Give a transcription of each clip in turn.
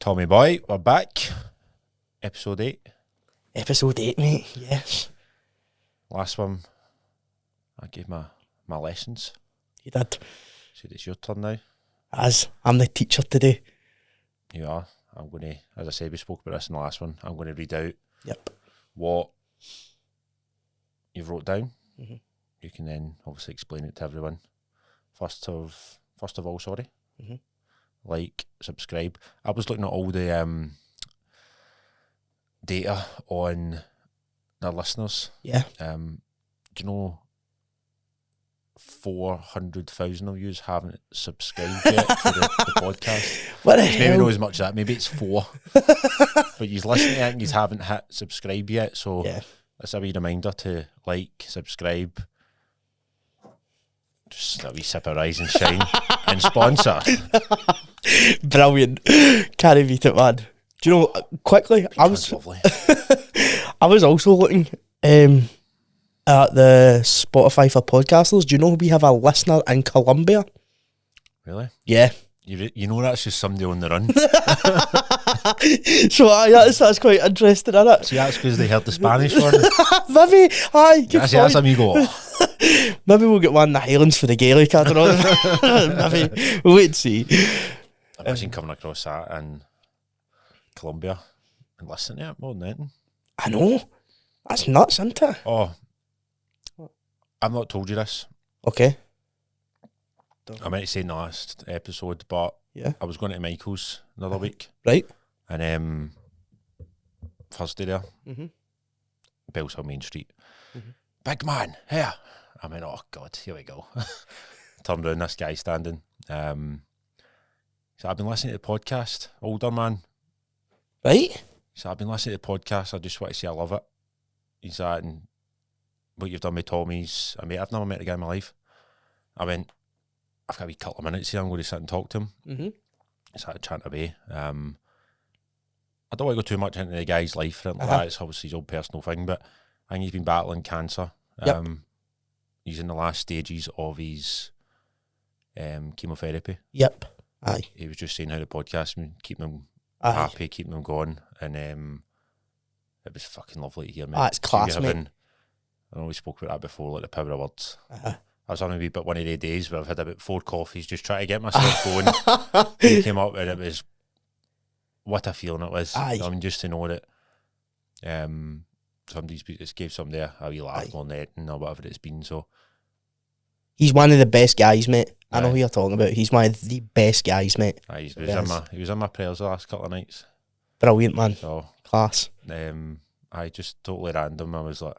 Tommy boy, we're back. Episode 8. Episode 8, mate, yes. Last one, I gave my lessons. You did. So it's your turn now. As I'm the teacher today. You are. I'm going to, as I said, we spoke about this in the last one. I'm going to read out what you've wrote down. Mm-hmm. You can then obviously explain it to everyone. First of all, sorry. Mm-hmm. Like, subscribe. I was looking at all the data on the listeners. Yeah. Do you know 400,000 of you haven't subscribed yet to the podcast? What the Maybe hell? not as much as that. Maybe it's 4. But you listening to it and you haven't hit subscribe yet. So Yeah. that's a wee reminder to like, subscribe, just a wee sip of Rise and Shine, and sponsor. Brilliant. Can't beat it, man. Do you know, quickly, I was Lovely. I was also looking at the Spotify for podcasters. Do you know we have a listener in Colombia? Really? Yeah. You know that's just somebody on the run. So that's quite interesting, isn't it? See, that's because they heard the Spanish one. Maybe, aye, good That's point. amigo. Maybe we'll get one in the Highlands for the Gaelic, I don't know. Maybe, we'll wait and see. Imagine coming across that in Colombia and listening to it more than anything. I know. That's nuts, isn't it? Oh, I've not told you this. Okay. I meant to say in the last episode, but Yeah. I was going to Michael's another week. Right. And Thursday there, Mm-hmm. Bellshill Main Street. Mm-hmm. Big man, here. I mean, oh God, here we go. Turned around, this guy standing. So I've been listening to the podcast, older man. Right? So I've been listening to the podcast, I just want to say I love it. He's that, and what you've done with Tommy's, I mean, I've never met a guy in my life. I went, I've got a wee couple of minutes here, I'm going to sit and talk to him. Mm-hmm. Started chatting away. I don't want to go too much into the guy's life or anything like that. It's obviously his own personal thing, but I think he's been battling cancer. Yep. He's in the last stages of his chemotherapy. Yep. Aye. He was just saying how the podcast been keeping him Aye. happy, keeping him going, and it was fucking lovely to hear, mate. Ah, it's class, mate. I know we spoke about that before, like the power of words. Uh-huh. I was having a wee bit one of the days where I've had about 4 coffees just trying to get myself going. He came up and it was, what a feeling it was. Aye. I mean, just to know that somebody's just gave somebody a wee laugh Aye. on it or whatever it's been. So He's one of the best guys, mate. I know Aye. who you're talking about. He's one of the best guys, mate. he was Yes. he was in my prayers the last couple of nights. Brilliant, man. So Class. I just totally random. I was like,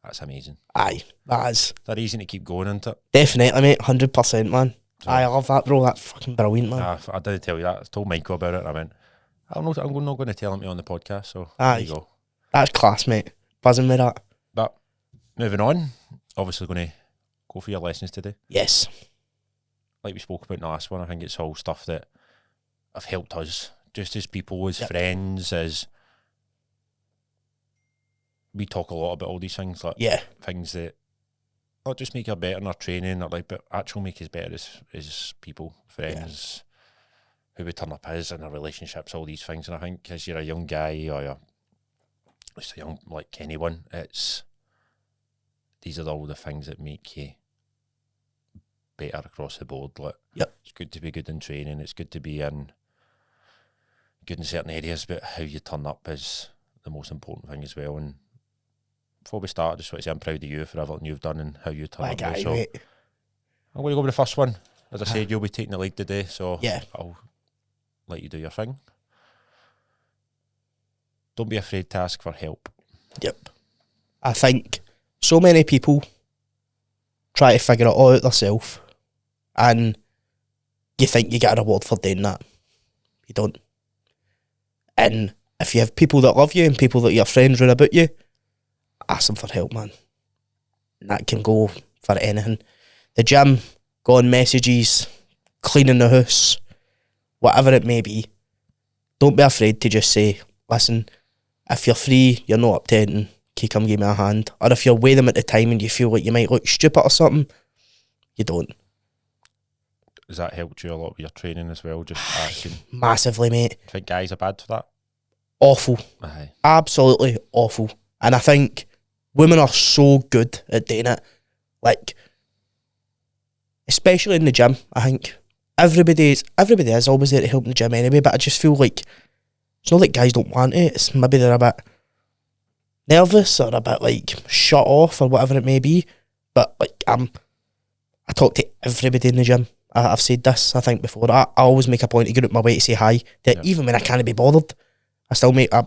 that's amazing. Aye. That is. That reason to keep going into it. Definitely, mate. 100%, man. So- Aye, I love that, bro. That's fucking brilliant, man. I did tell you that. I told Michael about it and I went, I'm not going to tell him to on the podcast. So Aye. there you go. That's class, mate. Buzzing with that. But moving on, obviously going to go for your lessons today. Yes. Like we spoke about in the last one, I think it's all stuff that have helped us, just as people, as Yep. friends, as we talk a lot about all these things, like Yeah. things that not just make us better in our training, or like, but actually make us better as people, friends, who we turn up as in our relationships, all these things. And I think as you're a young guy or you're just a young, like anyone, these are all the things that make you better across the board. Like, Yep. it's good to be good in training, it's good to be good in certain areas, but how you turn up is the most important thing as well. And before we start, I just want to say I'm proud of you for everything you've done and how you turn My up. now. guy, So mate. I'm going to go with the first one. As I said, you'll be taking the lead today, so Yeah. I'll let you do your thing. Don't be afraid to ask for help. Yep. I think so many people try to figure it all out themselves, and you think you get a reward for doing that. You don't. And if you have people that love you and people that your friends round about you, ask them for help, man. And that can go for anything. The gym, go on messages, cleaning the house, whatever it may be. Don't be afraid to just say, listen, if you're free, you're not up to anything, can you come give me a hand? Or if you're with them at the time and you feel like you might look stupid or something, you don't. has that helped you a lot with your training as well? Just asking. Massively, mate. Do you think guys are bad for that? Awful. Aye. Absolutely awful. And I think women are so good at doing it. Like, especially in the gym, I think. Everybody is always there to help in the gym anyway, but I just feel like it's not like guys don't want it. It's maybe they're a bit nervous or a bit like shut off or whatever it may be. But like I talk to everybody in the gym. I've said this, I think, before. I always make a point to get out my way to say hi. Even when I can't be bothered, I still make a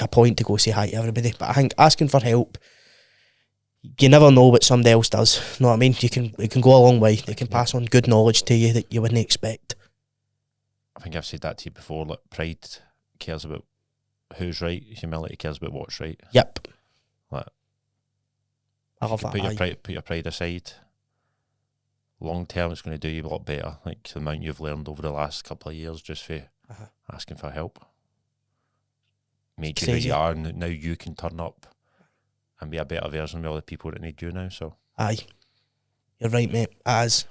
point to go say hi to everybody. But I think asking for help, you never know what somebody else does. You know what I mean? It can go a long way. They can pass on good knowledge to you that you wouldn't expect. I think I've said that to you before. Like, pride cares about who's right. Humility cares about what's right. Yep. Like, I love that. Put your pride aside. Long term, it's going to do you a lot better. Like the amount you've learned over the last couple of years just for asking for help. Made you who you are, and now you can turn up and be a better version of all the people that need you now. So aye, you're right, mate. As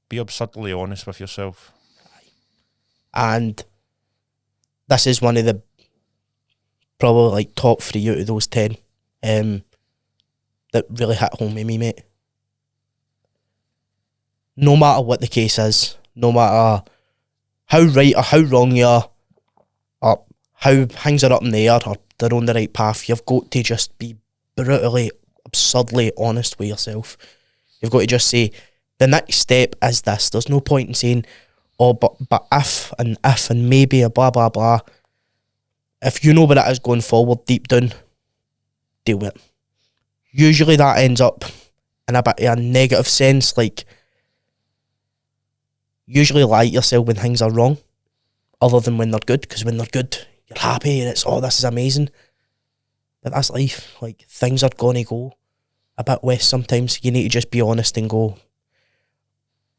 be absurdly honest with yourself. And this is one of the probably like top 3 out of those 10 that really hit home with me, mate. No matter what the case is, no matter how right or how wrong you are, or how things are up in the air or they're on the right path, you've got to just be brutally, absurdly honest with yourself. You've got to just say, the next step is this. There's no point in saying, oh, but if and maybe or blah, blah, blah. If you know what it is going forward, deep down, deal with it. Usually that ends up in a bit of a negative sense, like, usually lie to yourself when things are wrong, other than when they're good, because when they're good, you're happy and it's, oh, this is amazing. But that's life. Like, things are going to go a bit west sometimes. You need to just be honest and go,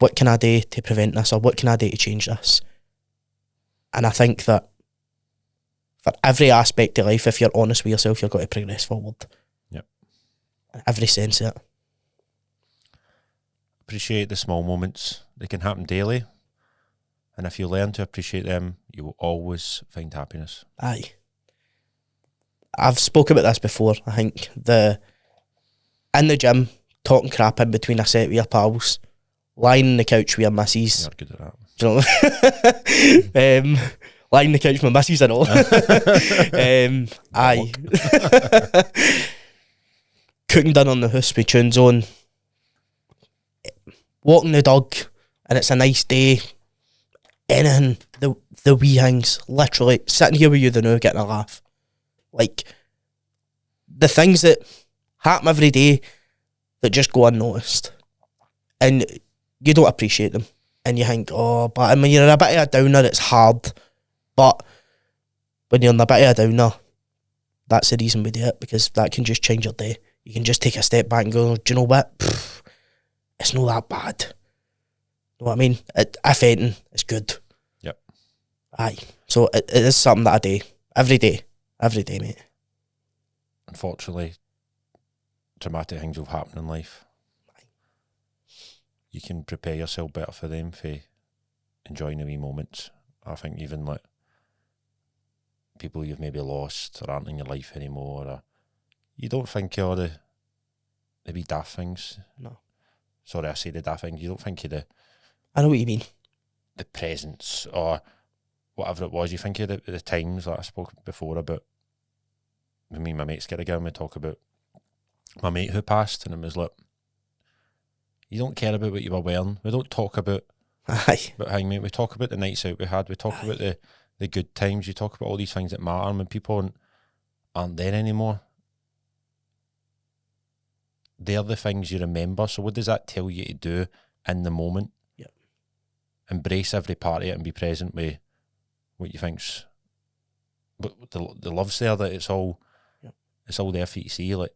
what can I do to prevent this, or what can I do to change this? And I think that for every aspect of life, if you're honest with yourself, you're going to progress forward. Yep. In every sense of it. Appreciate the small moments. They can happen daily. And if you learn to appreciate them, you will always find happiness. Aye. I've spoken about this before. I think in the gym, talking crap in between a set with your pals, lying on the couch with your missus. You're good at that. Do you know? Lying on the couch with my missus and all. Aye. Cooking dinner on the house with tunes on. Walking the dog, and it's a nice day. Anything, the wee things, literally sitting here with you now, getting a laugh. Like, the things that happen every day that just go unnoticed, and you don't appreciate them, and you think, oh, but I mean, you're in a bit of a downer, it's hard, but when you're in a bit of a downer, that's the reason we do it, because that can just change your day. You can just take a step back and go, do you know what? It's not that bad. You know what I mean? If anything, it's good. Yep. Aye. So it is something that I do every day, mate. Unfortunately, traumatic things will happen in life. You can prepare yourself better for them, for enjoying the wee moments. I think even like people you've maybe lost or aren't in your life anymore, or you don't think of all the wee daft things. No. Sorry, I say the daft things. You don't think of I know what you mean. the presents or whatever it was. You think of the times that I spoke before about when me and my mates get together and we talk about my mate who passed, and it was like, you don't care about what you were wearing. We don't talk about hanging, mate. We talk about the nights out we had. We talk about the good times. You talk about all these things that matter, and when people aren't there anymore, they're the things you remember. So what does that tell you to do in the moment? Yep. Embrace every part of it and be present with what you think's, but the love's there, that it's all there for you to see. Like,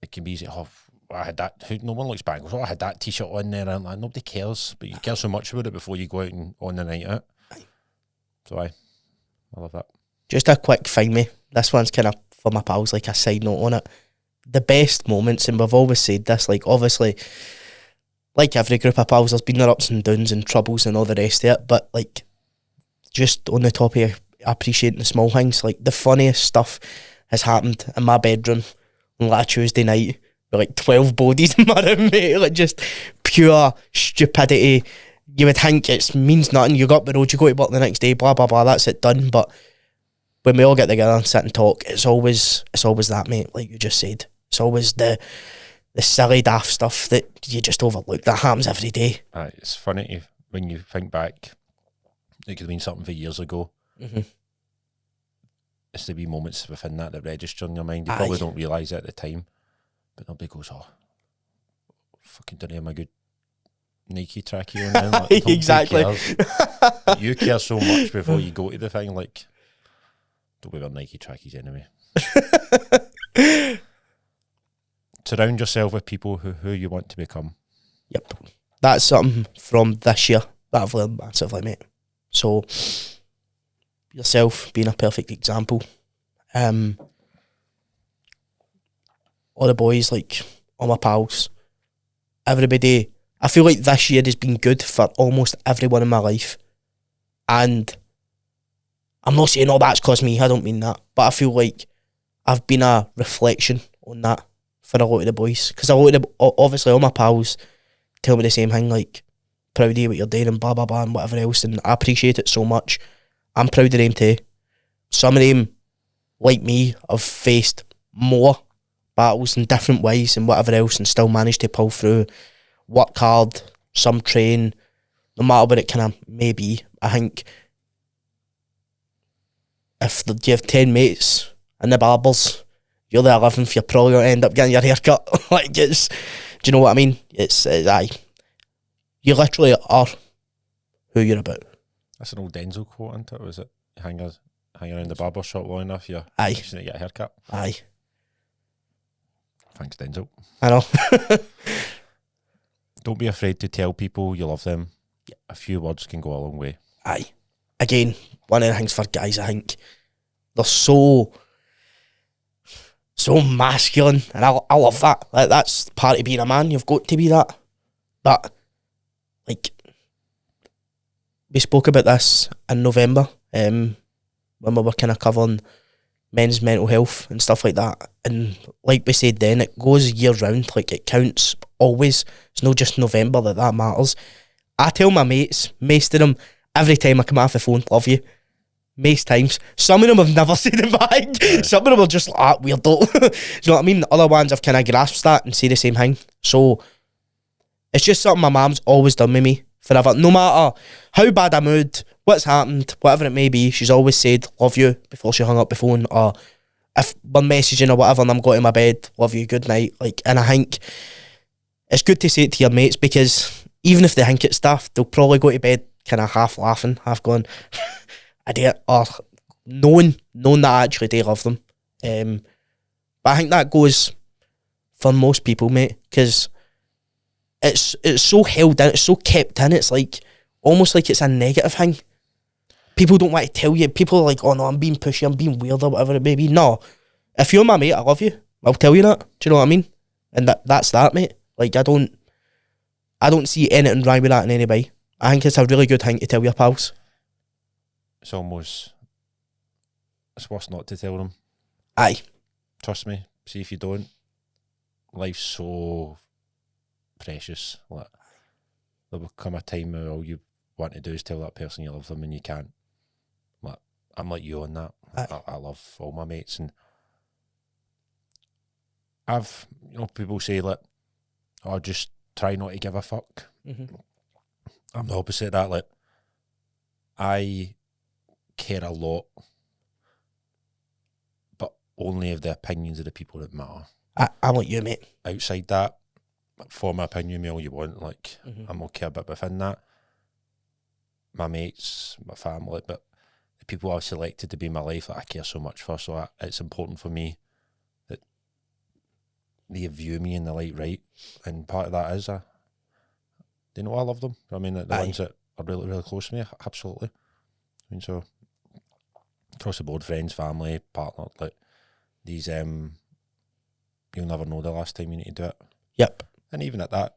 it can be easy, oh, I had that, no one looks back and goes, oh, I had that t-shirt on there, and like, nobody cares, but you care so much about it before you go out and on the night out. So I love that. Just a quick thing, mate. This one's kind of for my pals, like a side note on it. The best moments, and we've always said this, like, obviously like every group of pals, there's been their ups and downs and troubles and all the rest of it. But like, just on the top of appreciating the small things, like the funniest stuff has happened in my bedroom on like a Tuesday night with like 12 bodies in my room, mate. Like just pure stupidity. You would think it means nothing. You got up the road, you go to work the next day, blah blah blah. That's it, done. But when we all get together and sit and talk, it's always that, mate. Like you just said, it's always the silly daft stuff that you just overlook that happens every day. It's funny when you think back. It could have been something for years ago. Mm-hmm. It's the wee moments within that register in your mind. You probably don't realise it at the time, but nobody goes, "Oh, fucking didn't have my good Nike tracky on now." Like, exactly. You care so much before you go to the thing. Like, don't wear Nike trackies anyway. Surround yourself with people who you want to become. Yep. That's something from this year that I've learned massively, mate. So, yourself being a perfect example. All the boys, like, all my pals, everybody. I feel like this year has been good for almost everyone in my life. And I'm not saying all that's caused me, I don't mean that. But I feel like I've been a reflection on that for a lot of the boys. Because a lot of obviously all my pals tell me the same thing, like, proud of you, what you're doing and blah blah blah and whatever else, and I appreciate it so much. I'm proud of them too. Some of them, like me, have faced more battles in different ways and whatever else and still managed to pull through, work hard, some train, no matter what it kind of may be. I think if you have 10 mates in the barbers, you're the 11th, you're probably going to end up getting your hair cut. Like, it's, do you know what I mean? It's aye. You literally are who you're about. That's an old Denzel quote, isn't it? Was it? Hang around the barber shop long enough, you're just going to get a haircut. Aye. Thanks, Denzel. I know. Don't be afraid to tell people you love them. A few words can go a long way. Aye. Again, one of the things for guys, I think, they're so masculine, and I love that. Like, that's part of being a man. You've got to be that. But, like, we spoke about this in November, when we were kind of covering men's mental health and stuff like that. And like we said then, it goes year round. Like, it counts always. It's not just November that matters. I tell my mates, most of them, every time I come off the phone, love you. Most times. Some of them have never said it back. Right. Some of them are just like, weirdo. Do you know what I mean? The other ones have kind of grasped that and say the same thing. So, it's just something my mum's always done with me forever. No matter how bad a mood, what's happened, whatever it may be, she's always said, love you, before she hung up the phone. Or if we're messaging or whatever and I'm going to my bed, love you, good night. Like, and I think it's good to say it to your mates, because even if they think it's stuff, they'll probably go to bed kind of half laughing, half going, idiot, or knowing that I actually do love them. But I think that goes for most people, mate, because it's so held in, it's so kept in, it's like almost like it's a negative thing. People don't want to tell you. People are like, oh no, I'm being pushy, I'm being weird or whatever it may be. No, if you're my mate, I love you, I'll tell you that. Do you know what I mean? And that's that, mate. Like, I don't see anything wrong with that in any way. I think it's a really good thing to tell your pals. It's worse not to tell them. Aye. Trust me. See, if you don't, life's so precious. Like, there will come a time where all you want to do is tell that person you love them and you can't. Like, I'm like you on that. I love all my mates, and people say, like, oh, just try not to give a fuck. Mm-hmm. I'm the opposite of that. Like, I care a lot, but only of the opinions of the people that matter. I'm like you, mate. Outside that, form my opinion me all you want. Like, I'm okay, but within that, my mates, my family, but the people I've selected to be in my life that I care so much for, so it's important for me that they view me in the light right, and part of that is they know I love them. I mean, the ones that are really, really close to me, absolutely. I mean, so across the board, friends, family, partner, like these, you'll never know the last time you need to do it. Yep. And even at that,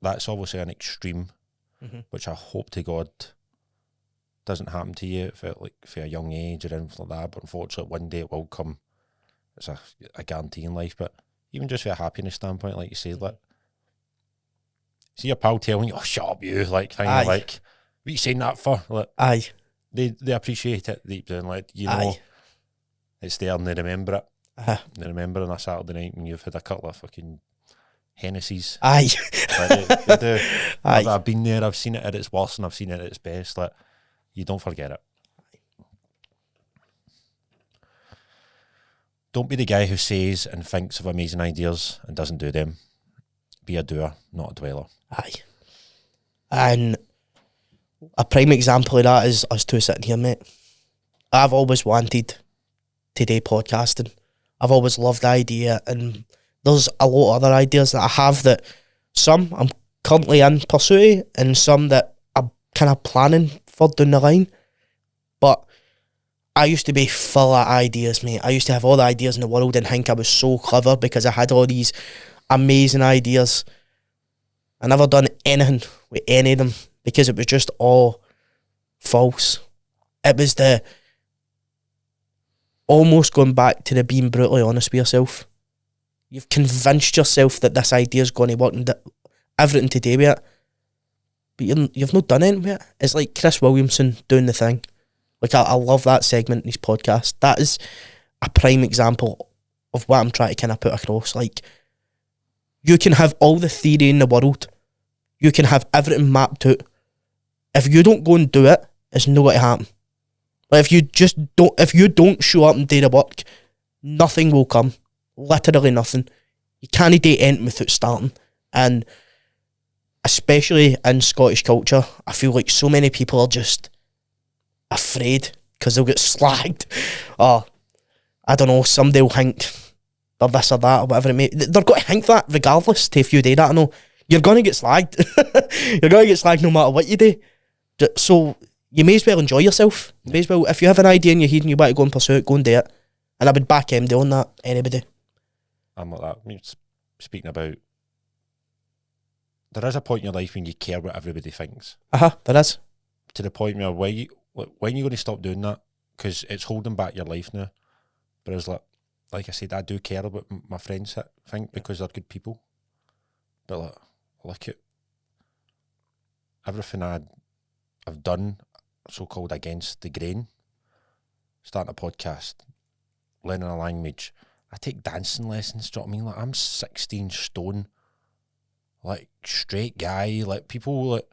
that's obviously an extreme, which I hope to God doesn't happen to you for a young age or anything like that. But unfortunately, one day it will come. It's a guarantee in life. But even just for a happiness standpoint, like you say, like, see your pal telling you, "Oh, shut up, you!" Like, kind of like, what are you saying that for? Like, Aye. They appreciate it deep down. Like, you know, it's there and they remember it. They remember on a Saturday night when you've had a couple of fucking Hennessy's. Aye. Like, they do. Aye. I've been there. I've seen it at its worst and I've seen it at its best. Like, you don't forget it. Don't be the guy who says and thinks of amazing ideas and doesn't do them. Be a doer, not a dweller. Aye. And a prime example of that is us two sitting here, mate. I've always wanted to do podcasting. I've always loved the idea, and there's a lot of other ideas that I have that some I'm currently in pursuit and some that I'm kind of planning for down the line. But I used to be full of ideas, mate. I used to have all the ideas in the world and think I was so clever because I had all these amazing ideas. I never done anything with any of them because it was just all false. It was the almost going back to the being brutally honest with yourself. You've convinced yourself that this idea is going to work and everything to do with it, but you've not done anything with it. It's like Chris Williamson doing the thing. Like, I love that segment in his podcast. That is a prime example of what I'm trying to kind of put across. Like, you can have all the theory in the world. You can have everything mapped out. If you don't go and do it, it's not going to happen. Like, if you don't show up and do the work, nothing will come. Literally nothing. You can't do anything without starting. And especially in Scottish culture, I feel like so many people are just afraid because they'll get slagged. Or, I don't know, somebody will think they're this or that or whatever it may. They're going to think that regardless to if you do that. I know you're going to get slagged. You're going to get slagged no matter what you do. So you may as well enjoy yourself. You may as well, if you have an idea in your head and you want to go and pursue it, go and do it. And I would back MD on that, anybody. I'm like that. I mean, speaking about, there is a point in your life when you care what everybody thinks. There is. To the point where when are you going to stop doing that? Because it's holding back your life now. But it's like I said, I do care about my friends think because they're good people. But like, look at everything I've done, so-called against the grain. Starting a podcast, learning a language. I take dancing lessons, do you know what I mean? Like, I'm 16 stone, like, straight guy, like, people, like,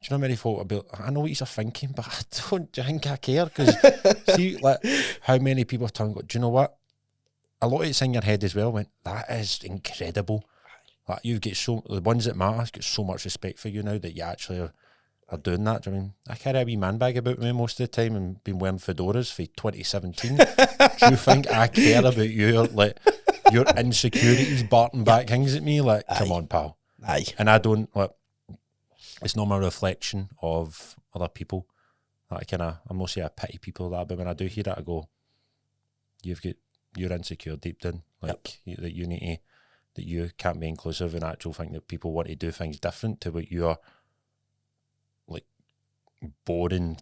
do you know how many folk about, I know what you're thinking, but I don't think I care, because see, like, how many people have turned and go, do you know what? A lot of it's in your head as well, went, that is incredible. Like, you've got the ones that matter, get so much respect for you now that you actually are doing that. Do you know what I mean? I carry a wee man bag about me most of the time and been wearing fedoras for 2017. Do you think I care about your insecurities barking back things at me? Like, come on, pal. Aye. And I don't, like, it's not my reflection of other people. Like, I'm mostly a pity people that, but when I do hear that, I go, you're insecure deep down. Like, that you need to, that you can't be inclusive in actual think that people want to do things different to what your, like, boring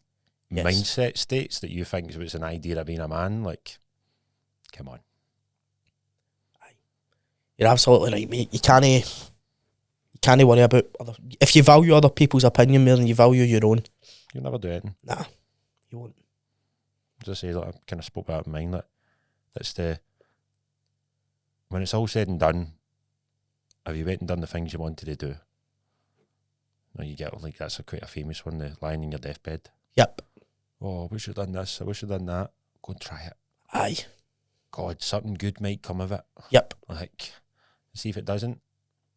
mindset states that you think it's an idea of being a man. Like, come on. You're absolutely right, mate. You can't worry about if you value other people's opinion more than you value your own. You'll never do anything. Nah, you won't. As I say, like, I kind of spoke about it in mine, that's when it's all said and done, have you went and done the things you wanted to do? No, you get, like, that's quite a famous one, the lying in your deathbed. Yep. Oh, I wish I'd done this, I wish I'd done that. Go and try it. Aye. God, something good might come of it. Yep. Like, see if it doesn't.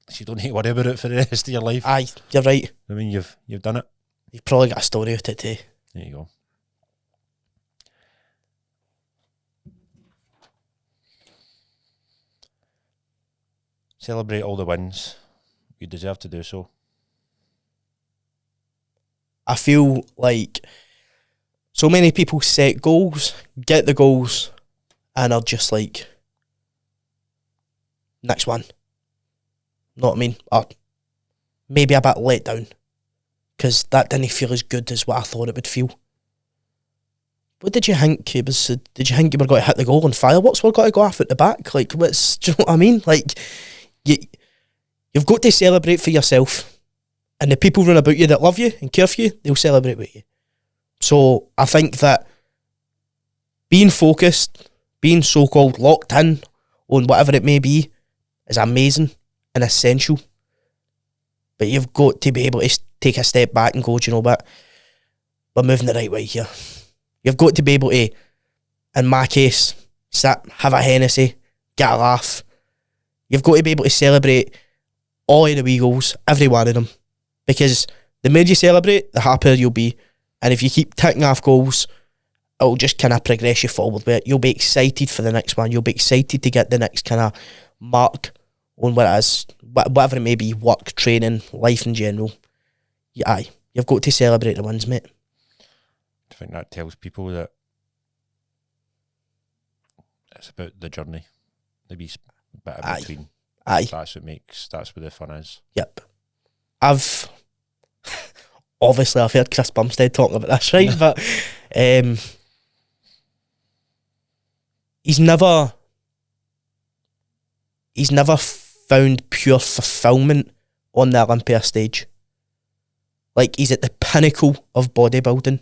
So you don't need to worry about it for the rest of your life. Aye, you're right. I mean, you've done it. You've probably got a story out of it too. There you go. Celebrate all the wins. You deserve to do so. I feel like so many people set goals, get the goals, and are just like, next one. Know what I mean? Or maybe a bit let down because that didn't feel as good as what I thought it would feel. What did you think it was? Did you think you were going to hit the goal and fireworks were going to go off at the back? Like, what's, do you know what I mean? Like, you've got to celebrate for yourself, and the people around about you that love you and care for you, they'll celebrate with you. So I think that being focused, being so-called locked in on whatever it may be, is amazing and essential. But you've got to be able to take a step back and go, do you know what? We're moving the right way here. You've got to be able to, in my case, sit, have a Hennessy, get a laugh. You've got to be able to celebrate all of the wee goals, every one of them. Because the more you celebrate, the happier you'll be. And if you keep ticking off goals, it'll just kind of progress you forward with it. You'll be excited for the next one. You'll be excited to get the next kind of mark on what it is, whatever it may be, work, training, life in general. Yeah, aye, you've got to celebrate the wins, mate. I think that tells people that it's about the journey, the wee bit in between. Aye. That's where the fun is. Yep. Obviously I've heard Chris Bumstead talking about this, right? But he's never found pure fulfillment on the Olympia stage. Like, he's at the pinnacle of bodybuilding.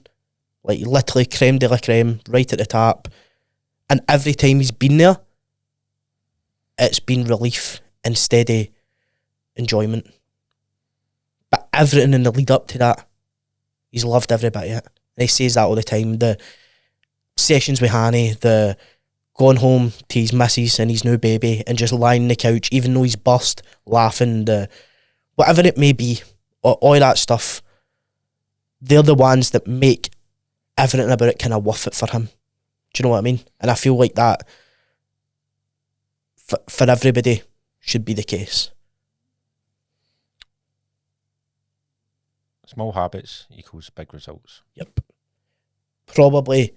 Like, literally creme de la creme, right at the top. And every time he's been there, it's been relief and steady enjoyment. But everything in the lead up to that, he's loved every bit of it. And he says that all the time. The sessions with Hanny, the going home to his missus and his new baby and just lying on the couch, even though he's burst, laughing, whatever it may be, all that stuff, they're the ones that make everything about it kind of worth it for him. Do you know what I mean? And I feel like that for everybody should be the case. Small habits equals big results. Yep. Probably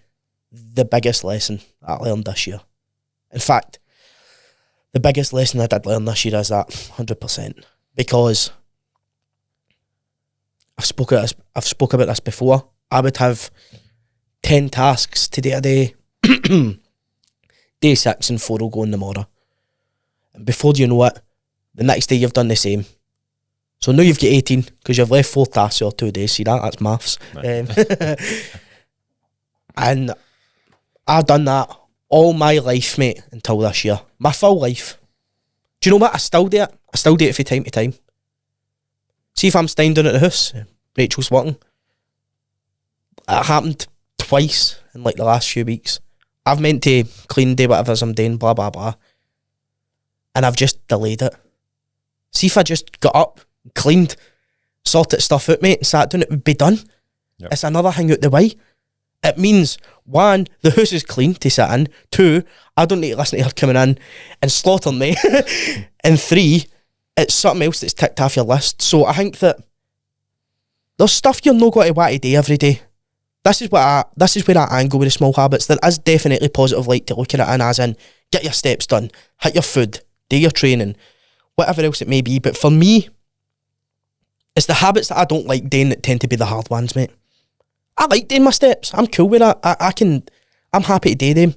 the biggest lesson I learned this year. In fact, the biggest lesson I did learn this year is that 100%. Because I've spoke about this before. I would have 10 tasks to do a day. Day 6 and 4 will go in tomorrow. And before you know it, the next day you've done the same. So now you've got 18 because you've left 4 tasks or 2 days. See that? That's maths. Right. And I've done that all my life, mate, until this year. My full life. Do you know what? I still do it. I still do it from time to time. See if I'm staying down at the house, Rachel's working. It happened twice in like the last few weeks. I've meant to clean, do whatever I'm doing, blah, blah, blah. And I've just delayed it. See if I just got up, cleaned, sorted stuff out, mate, and sat down, it would be done. Yep. It's another thing out the way. It means, 1, the house is clean to sit in. 2, I don't need to listen to her coming in and slaughtering me. And 3, it's something else that's ticked off your list. So I think that there's stuff you're not going to want to do every day. This is where I angle with the small habits. There is definitely positive light to looking at it, and as in, get your steps done, hit your food, do your training, whatever else it may be. But for me, it's the habits that I don't like doing that tend to be the hard ones, mate. I like doing my steps. I'm cool with that. I'm happy to do them.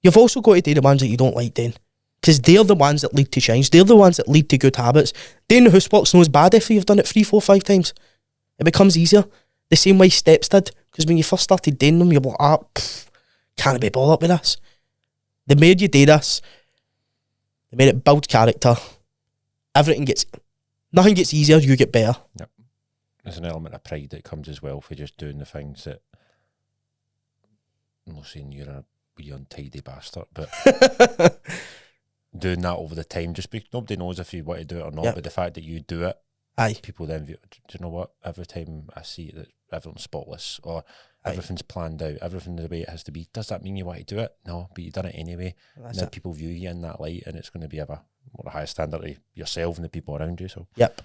You've also got to do the ones that you don't like doing, because they're the ones that lead to change. They're the ones that lead to good habits. Doing the housework's not as bad if you've done it 3, 4, 5 times. It becomes easier. The same way steps did. Because when you first started doing them, you're like, can't be bothered with this. The more you do this, the more it builds character. Nothing gets easier, you get better. Yep. There's an element of pride that comes as well for just doing the things that, I'm not saying you're a wee untidy bastard, but doing that over the time, just because nobody knows if you want to do it or not, yep. But the fact that you do it, aye. People then view, do you know what? Every time I see that everyone's spotless or everything's planned out, everything the way it has to be, does that mean you want to do it? No, but you've done it anyway. And then people view you in that light, and it's going to be of a more high standard of yourself and the people around you. So yep.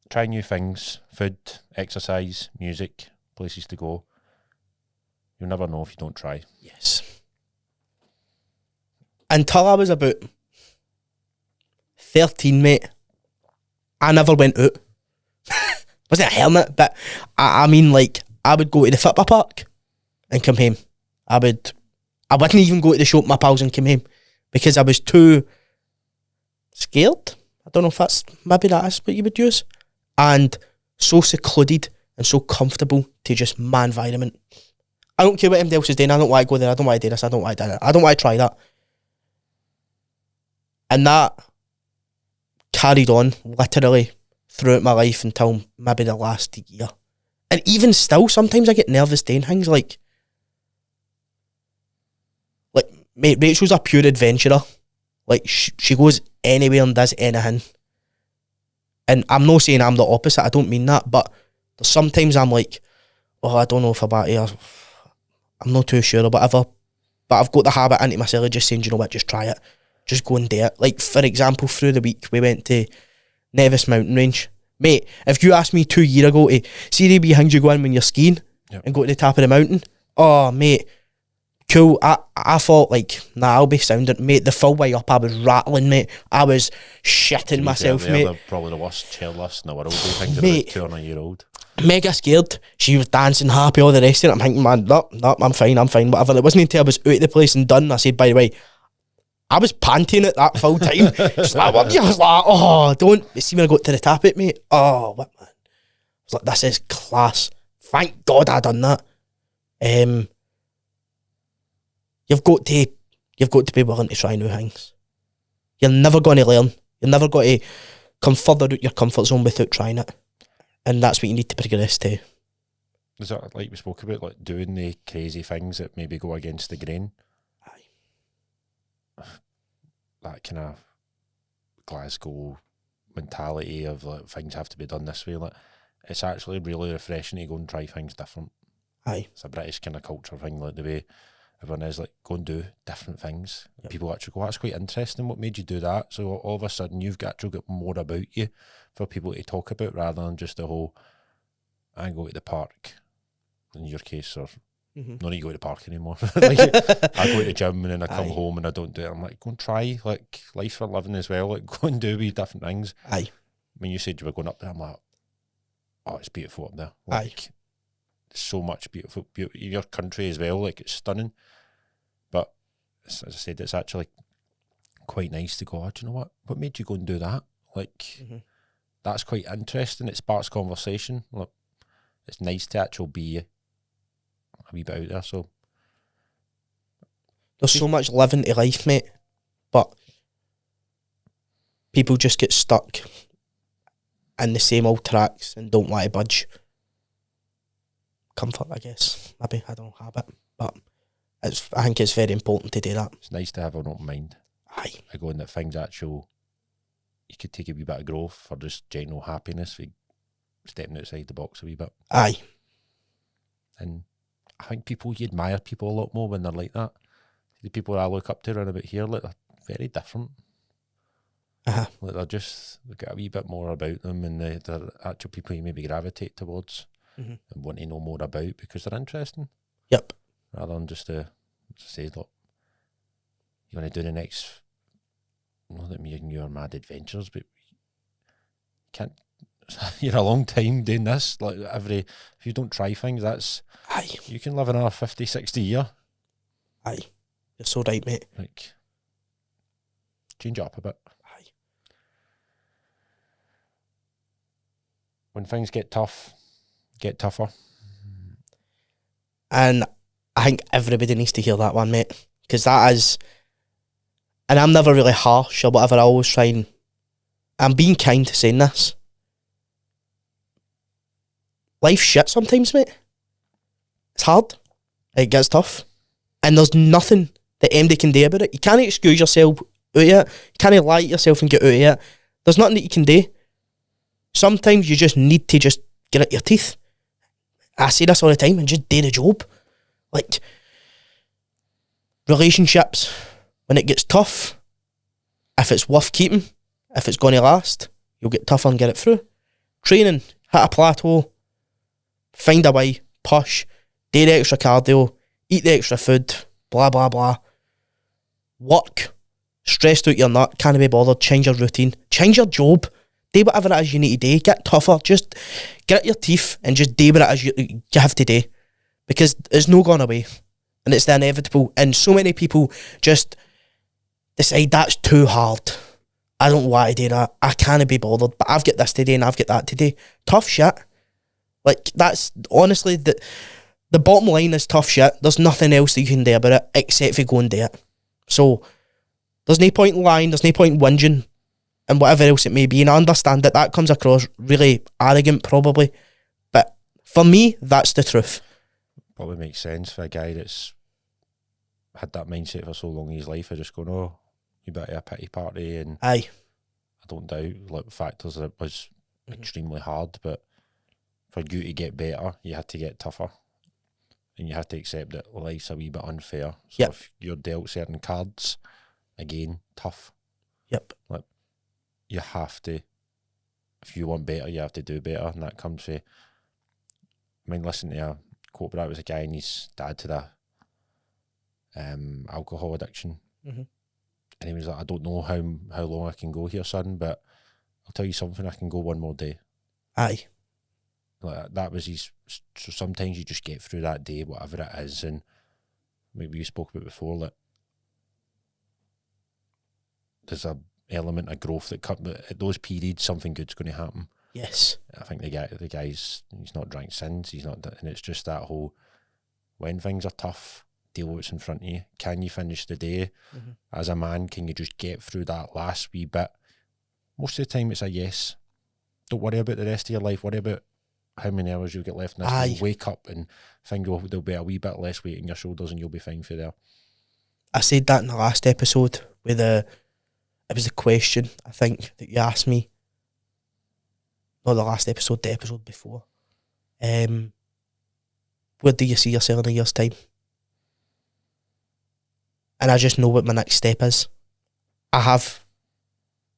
Try new things, food, exercise, music, places to go. You'll never know if you don't try. Yes. Until I was about 13, mate, I never went out. Wasn't a hermit, but I mean, like, I would go to the football park and come home. I wouldn't even go to the shop with my pals and come home because I was too scared. I don't know if maybe that is what you would use. And so secluded and so comfortable to just my environment. I don't care what anybody else is doing. I don't want to go there. I don't want to do this. I don't want to do that. I don't want to try that. And that carried on literally throughout my life until maybe the last year. And even still, sometimes I get nervous doing things like, mate, Rachel's a pure adventurer. Like, she goes anywhere and does anything. And I'm not saying I'm the opposite, I don't mean that, but there's sometimes I'm like, oh, I don't know if I'm here. I'm not too sure or whatever. But I've got the habit into myself of just saying, you know what, just try it. Just go and do it. Like, for example, through the week, we went to Nevis Mountain Range. Mate, if you asked me 2 years ago to see the wee things you go in when you're skiing and go to the top of the mountain, oh, mate, cool. I thought, like, nah, I'll be sounding. Mate, the full way up, I was rattling, mate. I was shitting myself, mate. They're probably the worst chairlifts in the world. They think they're about 200-year-old. Mega scared. She was dancing happy, all the rest of it. I'm thinking, man, no, I'm fine, whatever. It wasn't until I was out of the place and done. I said, by the way, I was panting at that full time. She's like, what? I was like, oh, don't. You see when I got to the top it, mate? Oh, what, man? I was like, this is class. Thank God I done that. You've got to be willing to try new things. You're never going to learn. You're never going to come further out your comfort zone without trying it. And that's what you need to progress to. Is that like we spoke about, like doing the crazy things that maybe go against the grain? Aye. That kind of Glasgow mentality of like things have to be done this way. Like, it's actually really refreshing to go and try things different. Aye. It's a British kind of culture thing, like the way everyone is like, go and do different things. Yep. People actually go, that's quite interesting. What made you do that? So all of a sudden you've actually got more about you for people to talk about rather than just the whole, I go to the park, in your case, or not even go to the park anymore. Like, I go to the gym and then I come home and I don't do it. I'm like, go and try, like, life for living as well. Like, go and do wee different things. Aye. When you said you were going up there, I'm like, oh, it's beautiful up there. Like, so much beautiful. Your country as well, like, it's stunning. But as I said, it's actually quite nice to go, oh, do you know what made you go and do that? Like, that's quite interesting. It sparks conversation. Look, it's nice to actually be a wee bit out there. So there's so much living to life, mate, but people just get stuck in the same old tracks and don't want to budge. Comfort, I guess. Maybe, I don't have it, but I think it's very important to do that. It's nice to have an open mind. Aye. I go in that things actual, you could take a wee bit of growth for just general happiness, for stepping outside the box a wee bit. Aye. And I think you admire people a lot more when they're like that. The people I look up to around about here, like, they're very different. Like, they've got a wee bit more about them, and they're actual people you maybe gravitate towards and want to know more about because they're interesting. Yep. Rather than just as I say, look, you want to do the next, not that me and you are mad adventures, but you can't, you're a long time doing this. Like, if you don't try things, you can live another 50, 60 year. Aye. You're so right, mate. Like, change it up a bit. Aye. When things get tough, get tougher. And I think everybody needs to hear that one, mate. Because that is, and I'm never really harsh or whatever, I always try and, I'm being kind to saying this. Life's shit sometimes, mate. It's hard. It gets tough. And there's nothing that anybody can do about it. You can't excuse yourself out of it. You can't lie to yourself and get out of it. There's nothing that you can do. Sometimes you just need to just get it your teeth. I say this all the time and just do the job. Like, relationships, when it gets tough, if it's worth keeping, if it's going to last, you'll get tougher and get it through. Training, hit a plateau, find a way, push, do the extra cardio, eat the extra food, blah, blah, blah. Work, stressed out you're not, can't be bothered, change your routine, change your job, do whatever it is you need to do, get tougher, just grit your teeth and just do what it is you have to do, because it's no going away and it's the inevitable. And so many people just decide that's too hard, I don't want to do that, I can't be bothered, but I've got this today and I've got that today. Tough shit. Like, that's honestly the bottom line is tough shit. There's nothing else that you can do about it except for go and do it. So there's no point in lying, there's no point in whinging and whatever else it may be. And I understand that comes across really arrogant probably, but for me, that's the truth. Probably makes sense for a guy that's had that mindset for so long in his life of just going, oh, you better a pity party. And Aye. I don't doubt like factors that it was extremely hard, but for you to get better, you had to get tougher. And you have to accept that life's a wee bit unfair. So Yep. if you're dealt certain cards, again, tough. Yep. Like, you have to, if you want better, you have to do better. And that comes with, I mean, listen to a quote, but that was a guy and his dad had a alcohol addiction. Mm-hmm. And he was like, I don't know how long I can go here, son, but I'll tell you something, I can go one more day. Aye. Like, that was his. So sometimes you just get through that day, whatever it is, and maybe you spoke about before that there's a element of growth that comes at those periods. Something good's going to happen. Yes. I think the guy's he's not drank since. He's not, and it's just that whole when things are tough, deal with what's in front of you. Can you finish the day as a man? Can you just get through that last wee bit? Most of the time, it's a yes. Don't worry about the rest of your life. Worry about how many hours you've got left in this. Aye. Wake up and think there'll be a wee bit less weight in your shoulders and you'll be fine for there. I said that in the last episode with it was a question, I think, that you asked me. Not the last episode, the episode before. Where do you see yourself in a year's time? And I just know what my next step is. I have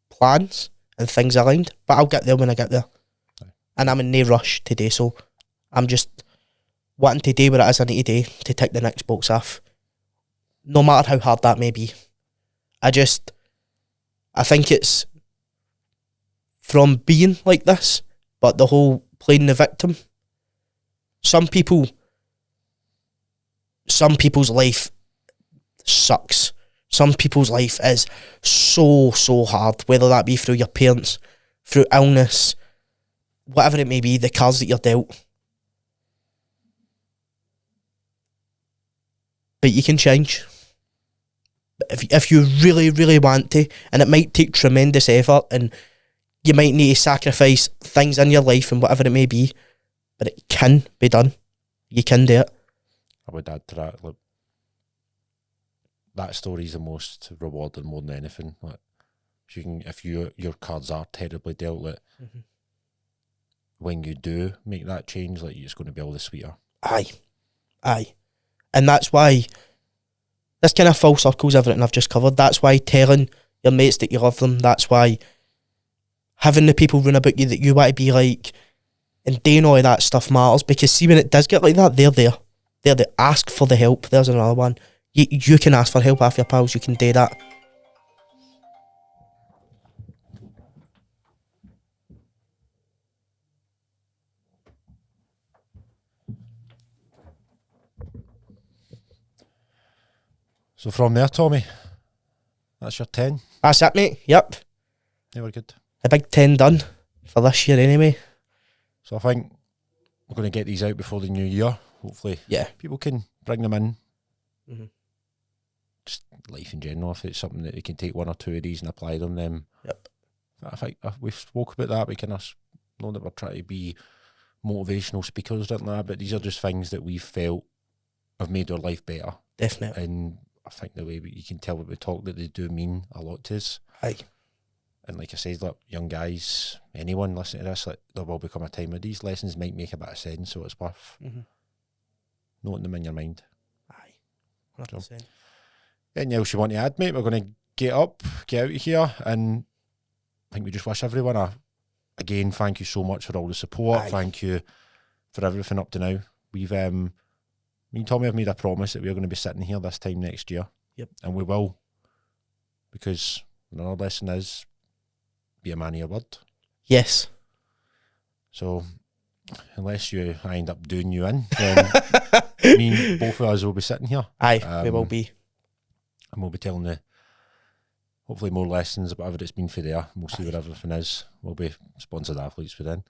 plans and things aligned, but I'll get there when I get there. And I'm in no rush to do so. I'm just wanting to do what it is I need to do to tick the next box off. No matter how hard that may be. I think it's from being like this, but the whole playing the victim. Some people's life sucks. Some people's life is so hard, whether that be through your parents, through illness, whatever it may be, the cards that you're dealt. But you can change. If you really, really want to, and it might take tremendous effort, and you might need to sacrifice things in your life and whatever it may be, but it can be done. You can do it. I would add to that, look, that story's the most rewarding more than anything. Like, if your cards are terribly dealt, like, when you do make that change, like, it's going to be all the sweeter. Aye. And that's why this kind of full circles everything I've just covered. That's why telling your mates that you love them, that's why having the people run about you that you want to be like and doing all of that stuff matters, because see, when it does get like that, they're there. They're there. Ask for the help. There's another one. You can ask for help off your pals. You can do that. So from there, Tommy, that's your 10. That's it, mate. Yep. They were good. A big 10 done for this year anyway. So I think we're going to get these out before the new year. Hopefully, Yeah. people can bring them in. Mm-hmm. Just life in general. If it's something that they can take one or two of these and apply them, then Yep. I think we've spoke about that. We kind of know that we're trying to be motivational speakers, don't we? But these are just things that we've felt have made our life better. Definitely. And I think the way you can tell what we talk, that they do mean a lot to us. Aye. And like I said, look, young guys, anyone listening to this, like, there will become a time where these lessons might make a bit of sense, so it's worth noting them in your mind. Aye. 100%. Anything else you want to add, mate? We're going to get out of here, and I think we just wish everyone again, thank you so much for all the support. Aye. Thank you for everything up to now. We've me and Tommy have made a promise that we're going to be sitting here this time next year. Yep. And we will because another lesson is be a man of your word. Yes. So unless you I end up doing you in, then me and both of us will be sitting here. Aye, we will be. And we'll be telling you hopefully more lessons about whatever it's been for there. We'll see where everything is. We'll be sponsored athletes within.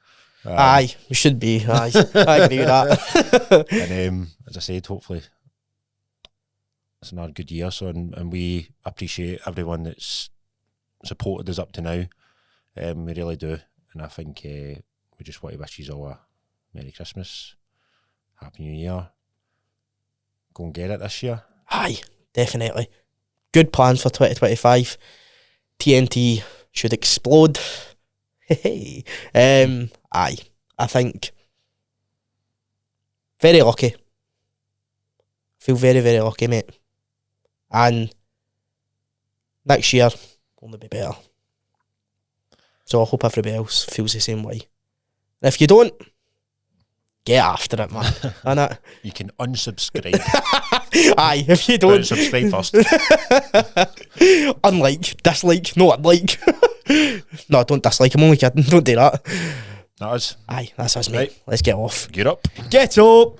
Aye, we should be. Aye, I agree with that. And as I said, hopefully it's another good year. So and we appreciate everyone that's supported us up to now. We really do. And I think we just want to wish you all a Merry Christmas, Happy New Year. Go and get it this year. Aye, definitely. Good plans for 2025. TNT should explode. Hey. Aye, I think very lucky. Feel very, very lucky, mate. And next year will only be better. So I hope everybody else feels the same way. And if you don't, get after it, man. Innit? You can unsubscribe. Aye, if you But don't. subscribe first. Unlike, dislike, no unlike. No, don't dislike, I'm only kidding. Don't do that. That is. Aye, that's us, mate. Right. Let's get off. Get up. Get up!